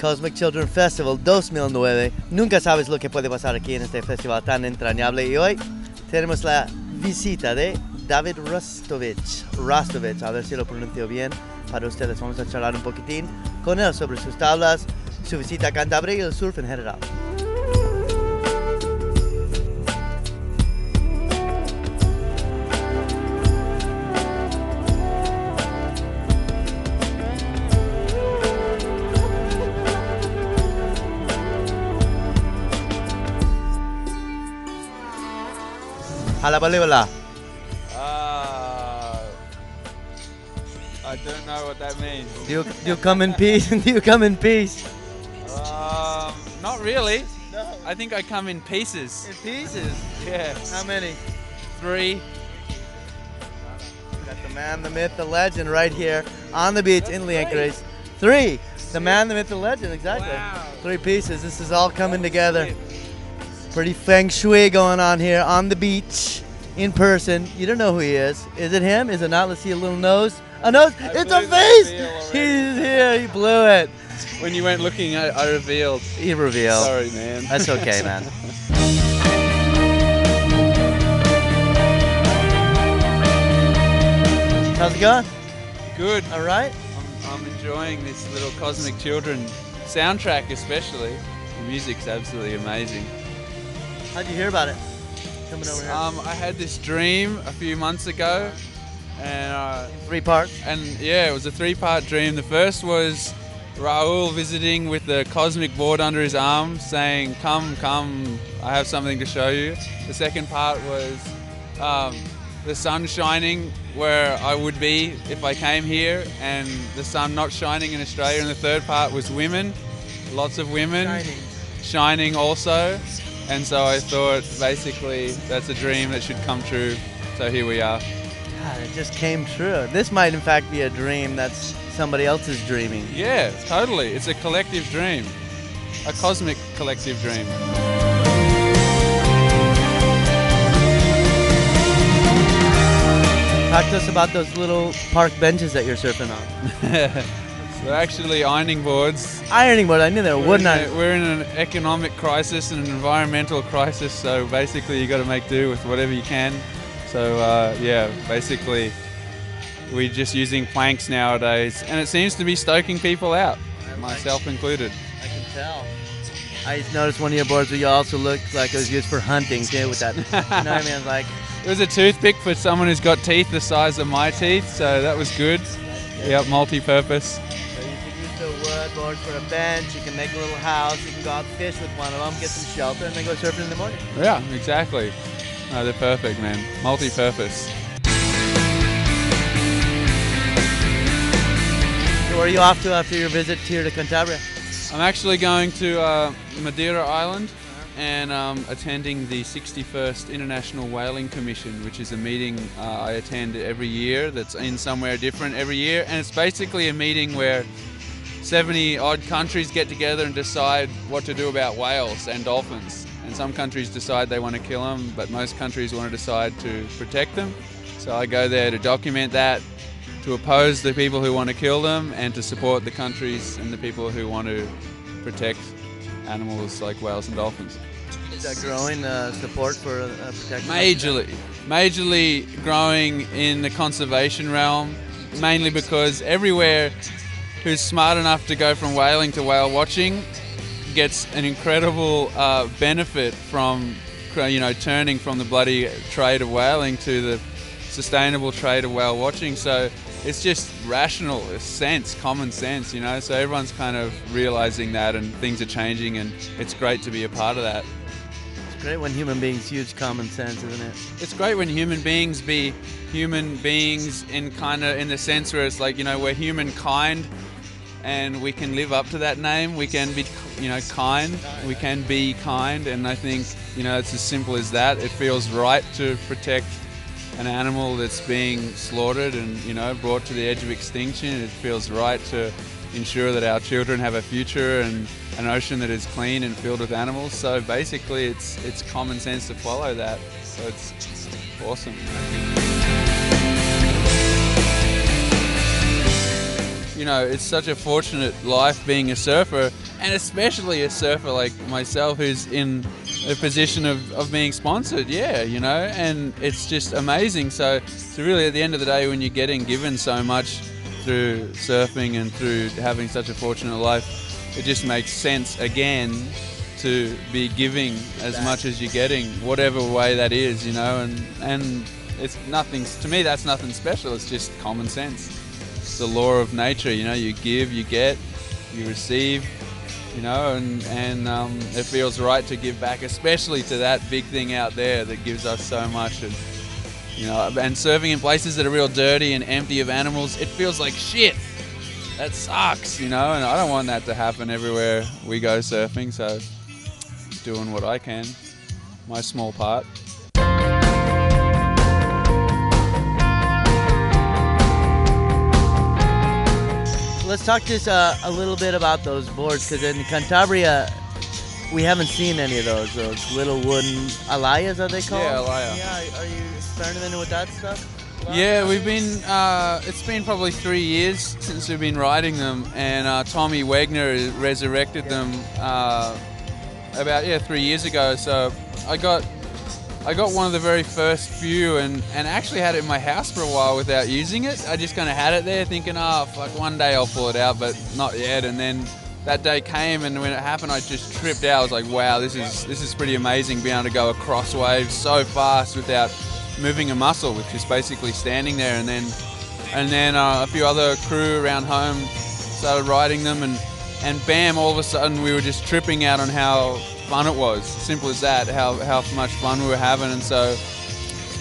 Cosmic Children Festival 2009. Nunca sabes lo que puede pasar aquí en este festival tan entrañable. Y hoy tenemos la visita de David Rastovich, a ver si lo pronuncio bien para ustedes. Vamos a charlar un poquitín con él sobre sus tablas, su visita a Cantabria y el surf en general. Hala balibala. I don't know what that means. Do you come in peace? Do you come in peace? Not really. No. I think I come in pieces. In pieces? Yeah. How many? 3. Got the man, the myth, the legend right here on the beach in Liencres. 3. The man, the myth, the legend, exactly. Wow. 3 pieces. This is all coming together. Pretty feng shui going on here on the beach in person. You don't know who he is. Is it him? Is it not? Let's see a little nose. A nose. It's a face. He's here. He blew it. When you went looking, I revealed. He revealed. Sorry, man. That's okay, man. How's it going? Good. All right. I'm enjoying this little Cosmic Children soundtrack, especially. The music's absolutely amazing. How'd you hear about it? Coming over here. I had this dream a few months ago, and 3 parts. and yeah, it was a 3-part dream. The first was Raoul visiting with the cosmic board under his arm, saying, "Come, come, I have something to show you." The second part was the sun shining where I would be if I came here, and the sun not shining in Australia. And the third part was women, lots of women shining also. And so I thought, basically, that's a dream that should come true. So here we are. God, it just came true. This might, in fact, be a dream that's somebody else's dreaming. Yeah, totally. It's a collective dream. A cosmic collective dream. Talk to us about those little park benches that you're surfing on. They're actually ironing boards. Ironing board, I knew there wouldn't I? We're in an economic crisis and an environmental crisis, so basically you got to make do with whatever you can. So yeah, basically we're just using planks nowadays, and it seems to be stoking people out, myself included. I can tell. I just noticed one of your boards where you also looked like it was used for hunting too, with that. You know what I mean? I was like, It was a toothpick for someone who's got teeth the size of my teeth, so that was good. Yep, multi-purpose. so you can use the wood board for a bench. You can make a little house. You can go out and fish with one of them, get some shelter, and then go surfing in the morning. Yeah, exactly. No, they're perfect, man. Multi-purpose. So where are you off to after your visit here to Cantabria? I'm actually going to Madeira Island and attending the 61st International Whaling Commission, which is a meeting I attend every year that's in somewhere different every year. And it's basically a meeting where 70 odd countries get together and decide what to do about whales and dolphins. And some countries decide they want to kill them, but most countries want to decide to protect them. So I go there to document that, to oppose the people who want to kill them, and to support the countries and the people who want to protect animals like whales and dolphins. Is that growing support for protection? Majorly growing in the conservation realm, mainly because everywhere who's smart enough to go from whaling to whale watching gets an incredible benefit from, you know, turning from the bloody trade of whaling to the sustainable trade of whale watching. So it's just rational, sense, common sense, you know. So everyone's kind of realizing that, and things are changing, and it's great to be a part of that. It's great when human beings use common sense, isn't it? It's great when human beings be human beings in the sense where it's like, you know, we're humankind, and we can live up to that name. We can be, you know, kind. We can be kind, and I think, you know, it's as simple as that. It feels right to protect an animal that's being slaughtered and, you know, brought to the edge of extinction. It feels right to ensure that our children have a future and an ocean that is clean and filled with animals. So basically it's common sense to follow that. So it's awesome. you know, it's such a fortunate life being a surfer, and especially a surfer like myself who's in a position of being sponsored, you know, and it's just amazing. So really at the end of the day, when you're getting given so much through surfing and through having such a fortunate life, it just makes sense again to be giving as much as you're getting, whatever way that is, you know, and it's nothing, to me that's nothing special, it's just common sense. It's the law of nature, you know, you give, you get, you receive, you know, and it feels right to give back, especially to that big thing out there that gives us so much. And you know, and surfing in places that are real dirty and empty of animals, it feels like shit. That sucks, you know, and I don't want that to happen everywhere we go surfing, so doing what I can, my small part. Let's talk just a little bit about those boards, because in Cantabria, we haven't seen any of those little wooden alayas, are they called? Yeah, alaya. Yeah, are you experimenting with that stuff? Yeah, we've been, it's been probably 3 years since we've been riding them, and Tommy Wegner resurrected them about 3 years ago. So I got one of the very first few and actually had it in my house for a while without using it. I just kind of had it there thinking, oh fuck, one day I'll pull it out, but not yet. And then that day came, and when it happened, I just tripped out. I was like, wow, this is pretty amazing, being able to go across waves so fast without moving a muscle, which is basically standing there. And then a few other crew around home started riding them, and bam, all of a sudden we were just tripping out on how fun it was. Simple as that, how much fun we were having. And so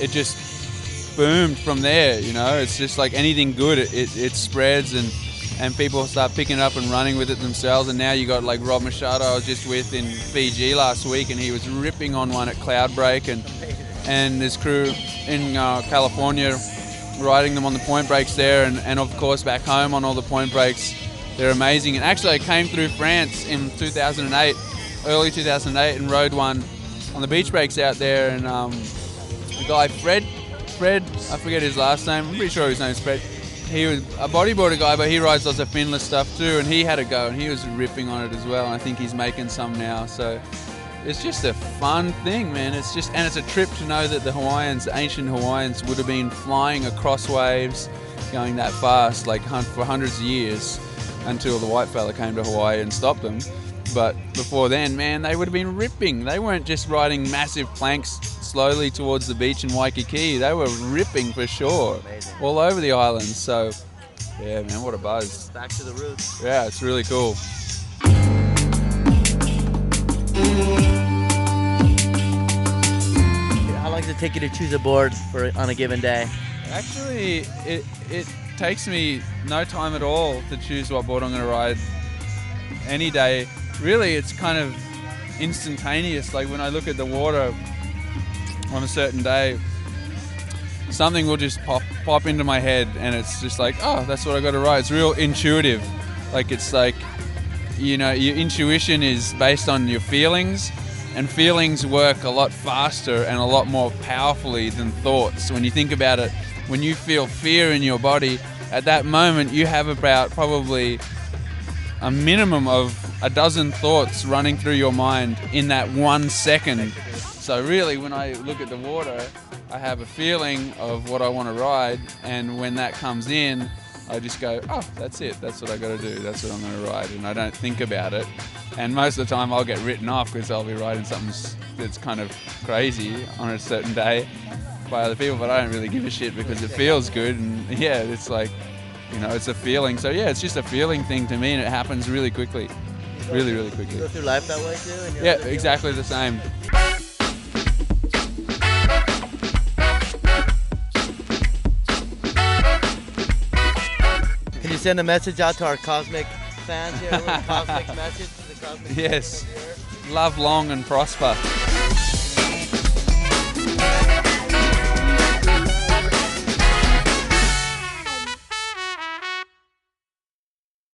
it just boomed from there, you know. It's just like anything good, it spreads, and people start picking it up and running with it themselves. And now you got like Rob Machado I was just with in Fiji last week, and he was ripping on one at Cloudbreak, and his crew in California riding them on the point breaks there, and of course back home on all the point breaks. They're amazing. And actually I came through France in 2008, early 2008, and rode one on the beach breaks out there, and the guy Fred, I forget his last name, I'm pretty sure his name's Fred. He was a bodyboarder guy, but he rides lots of finless stuff too, and he had a go, and he was ripping on it as well, and I think he's making some now. So it's just a fun thing, man. It's a trip to know that the Hawaiians, the ancient Hawaiians, would have been flying across waves, going that fast, like for hundreds of years, until the white fella came to Hawaii and stopped them. But before then, man, they would have been ripping. They weren't just riding massive planks slowly towards the beach in Waikiki. They were ripping for sure. Amazing. All over the islands. So, yeah, man, what a buzz. Back to the roots. Yeah, it's really cool. How long does it take you to choose a board on a given day? Actually, it takes me no time at all to choose what board I'm going to ride any day. Really, it's kind of instantaneous. Like when I look at the water on a certain day, something will just pop into my head, and it's just like, oh, that's what I got to ride. It's real intuitive. Like it's like, you know, your intuition is based on your feelings, and feelings work a lot faster and a lot more powerfully than thoughts. When you think about it, when you feel fear in your body, at that moment you have about probably a minimum of a dozen thoughts running through your mind in that 1 second. So really, when I look at the water, I have a feeling of what I want to ride, and when that comes in, I just go, oh, that's it, that's what I got to do, that's what I'm going to ride, and I don't think about it. And most of the time I'll get written off because I'll be riding something that's kind of crazy on a certain day by other people, but I don't really give a shit because it feels good, and yeah, it's like, you know, it's a feeling. So yeah, it's just a feeling thing to me, and it happens really quickly. Really, really quickly. You go through life that way too? Yeah, exactly the same. Can you send a message out to our cosmic fans here? A little cosmic message to the cosmic Yes. fans over here? Love long and prosper.